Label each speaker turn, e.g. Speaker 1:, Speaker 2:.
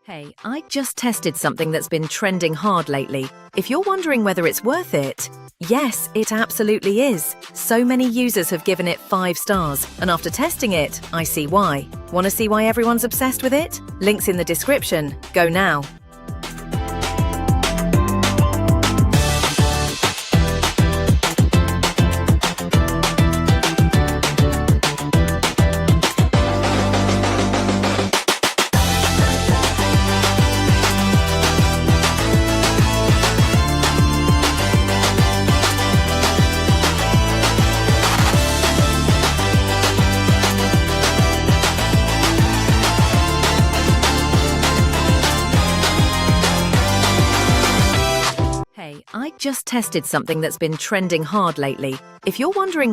Speaker 1: Hey, I just tested something that's been trending hard lately. If you're wondering whether it's worth it, yes, it absolutely is. So many users have given it 5 stars, and after testing it, I see why. Want to see why everyone's obsessed with it? Links in the description. Go now. Hey, I just tested something that's been trending hard lately. If you're wondering